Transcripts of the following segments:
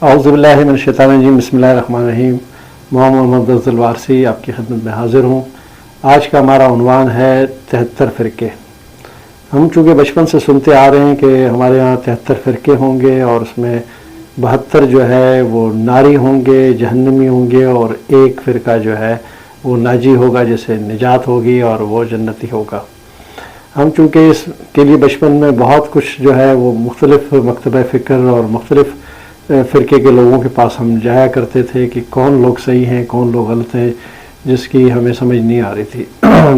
औज़ुबिल्लाहि मिनश्शैतानिर्रजीम बिस्मिल्लाहिर्रहमानिर्रहीम। मोहम्मद अफ़ज़ल वारसी आपकी खिदमत में हाज़िर हूँ। आज का हमारा उन्वान है 73 फ़िरके। हम चूँकि बचपन से सुनते आ रहे हैं कि हमारे यहाँ 73 फ़िरके होंगे और उसमें 72 जो है वो नारी होंगे, जहन्नमी होंगे, और एक फ़िरका जो है वो नाजी होगा, जिसे निजात होगी और वो जन्नती होगा। हम चूँकि इसके लिए बचपन में बहुत कुछ जो है वो मुख्तलिफ़ मकतबा फ़िक्र और मुख्तलिफ़ फ़िरके के लोगों के पास हम जाया करते थे कि कौन लोग सही हैं, कौन लोग गलत हैं, जिसकी हमें समझ नहीं आ रही थी।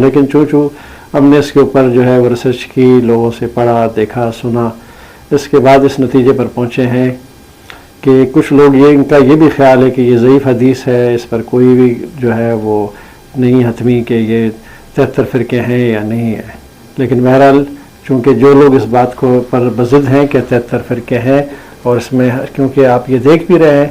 लेकिन चूँ हमने इसके ऊपर जो है वो रिसर्च की, लोगों से पढ़ा, देखा, सुना, इसके बाद इस नतीजे पर पहुँचे हैं कि कुछ लोग इनका ये भी ख्याल है कि ये ज़ईफ़ हदीस है, इस पर कोई भी जो है वो नहीं हतमी कि ये 73 फ़िरके हैं या नहीं है। लेकिन बहरहाल चूँकि जो लोग इस बात को पर बज़िद हैं कि 73 फ़िरके हैं, और इसमें क्योंकि आप ये देख भी रहे हैं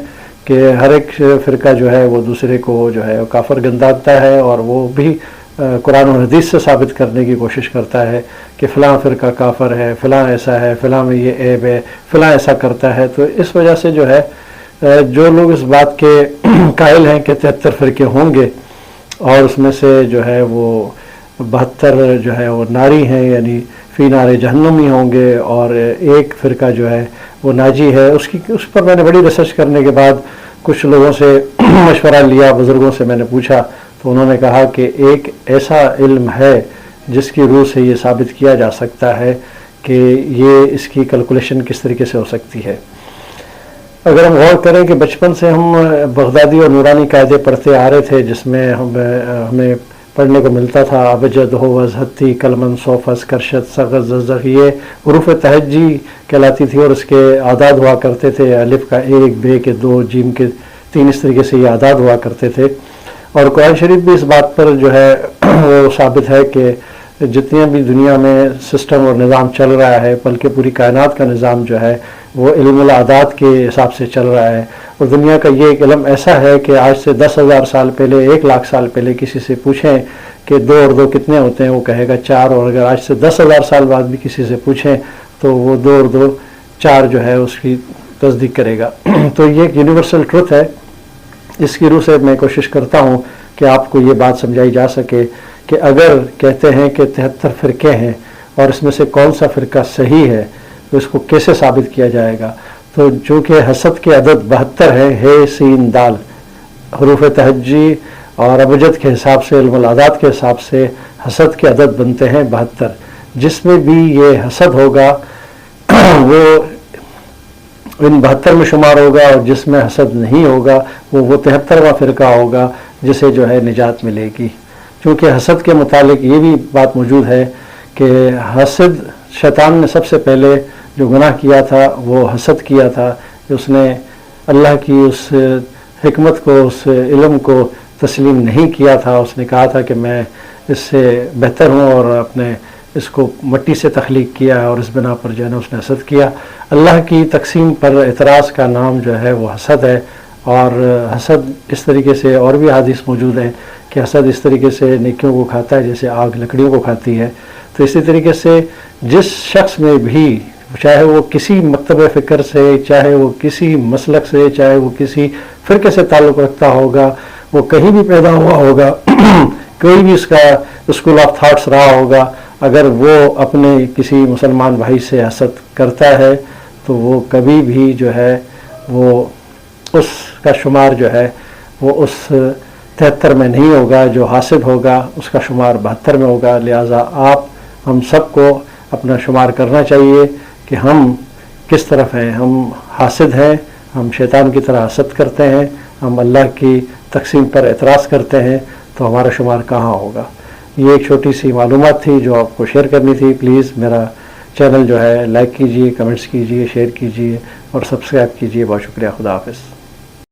कि हर एक फ़िरका जो है वो दूसरे को जो है काफ़र गंदाता है, और वो भी कुरान और हदीस से साबित करने की कोशिश करता है कि फ़लाँ फ़िरका काफ़र है, फ़लाँ ऐसा है, फ़लाँ में ये ऐब है, फ़लाँ ऐसा करता है। तो इस वजह से जो है जो लोग इस बात के कायल हैं कि 73 फ़िरके होंगे और उसमें से जो है वो 72 जो है वो नारी हैं, यानी फ़ी नारे जहन्नमी होंगे, और एक फ़िरका जो है वो नाजी है। उस पर मैंने बड़ी रिसर्च करने के बाद कुछ लोगों से मशवरा लिया, बुज़ुर्गों से मैंने पूछा, तो उन्होंने कहा कि एक ऐसा इल्म है जिसकी रूह से ये साबित किया जा सकता है कि ये इसकी कैलकुलेशन किस तरीके से हो सकती है। अगर हम गौर करें कि बचपन से हम बगदादी और नूरानी कायदे पढ़ते आ रहे थे, जिसमें हमें पढ़ने को मिलता था अबजद हो वज़हती कलमन सोफस करशद सगज़ ज़ज़, ये हुरूफ़ तहज्जी कहलाती थी और इसके आदाद हुआ करते थे। अलिफ का 1, बे के 2, जीम के 3, इस तरीके से ये आदाद हुआ करते थे। और कुरान शरीफ भी इस बात पर जो है वो साबित है कि जितने भी दुनिया में सिस्टम और निज़ाम चल रहा है, बल्कि पूरी कायनात का निज़ाम जो है वो इल्मुल आदाद के हिसाब से चल रहा है। और दुनिया का ये एक इल्म ऐसा है कि आज से 10,000 साल पहले, 1,00,000 साल पहले किसी से पूछें कि 2 और 2 कितने होते हैं, वो कहेगा 4। और अगर आज से 10,000 साल बाद भी किसी से पूछें तो वो 2 और 2 4 जो है उसकी तस्दीक करेगा। तो ये एक यूनिवर्सल ट्रुथ है। इसकी रूह से मैं कोशिश करता हूँ कि आपको ये बात समझाई जा सके कि अगर कहते हैं कि 73 फ़िरके हैं और इसमें से कौन सा फ़िरका सही है, तो इसको कैसे साबित किया जाएगा। तो चूँकि हसद के अदद 72 है, सीन दाल, हुरूफ़ तहज्जी और अबजद के हिसाब से, इल्मुल आदाद के हिसाब से हसद के अदद बनते हैं 72। जिसमें भी ये हसद होगा वो इन 72 में शुमार होगा, और जिसमें हसद नहीं होगा वो 73वां फ़िरका होगा जिसे जो है निजात मिलेगी। क्योंकि हसद के मुतालिक ये भी बात मौजूद है कि हसद, शैतान ने सबसे पहले जो गुनाह किया था वो हसद किया था कि उसने अल्लाह की उस हिकमत को, उस इल्म को तस्लीम नहीं किया था। उसने कहा था कि मैं इससे बेहतर हूँ, और अपने इसको मट्टी से तख्लीक किया, और इस बिना पर जो है ना उसने हसद किया। अल्लाह की तकसीम पर एतराज़ का नाम जो है वो हसद है। और हसद इस तरीके से और भी हदीस मौजूद हैं कि हसद इस तरीके से नेकियों को खाता है जैसे आग लकड़ियों को खाती है। तो इसी तरीके से जिस शख्स में भी, चाहे वो किसी मकतब फ़िक्र से, चाहे वो किसी मसलक से, चाहे वो किसी फ़िरके से ताल्लुक़ रखता होगा, वो कहीं भी पैदा हुआ होगा कोई भी उसका स्कूल ऑफ थाट्स रहा होगा, अगर वो अपने किसी मुसलमान भाई से हसद करता है तो वो कभी भी जो है वो उसका शुमार जो है वो उस 73 में नहीं होगा। जो हासिद होगा उसका शुमार 72 में होगा। लिहाजा हम सबको अपना शुमार करना चाहिए कि हम किस तरफ हैं। हम हासिद हैं, हम शैतान की तरह हसद करते हैं, हम अल्लाह की तकसीम पर एतराज़ करते हैं, तो हमारा शुमार कहाँ होगा। ये एक छोटी सी मालूमात थी जो आपको शेयर करनी थी। प्लीज़ मेरा चैनल जो है लाइक कीजिए, कमेंट्स कीजिए, शेयर कीजिए और सब्सक्राइब कीजिए। बहुत शुक्रिया। खुदा हाफ़िज़।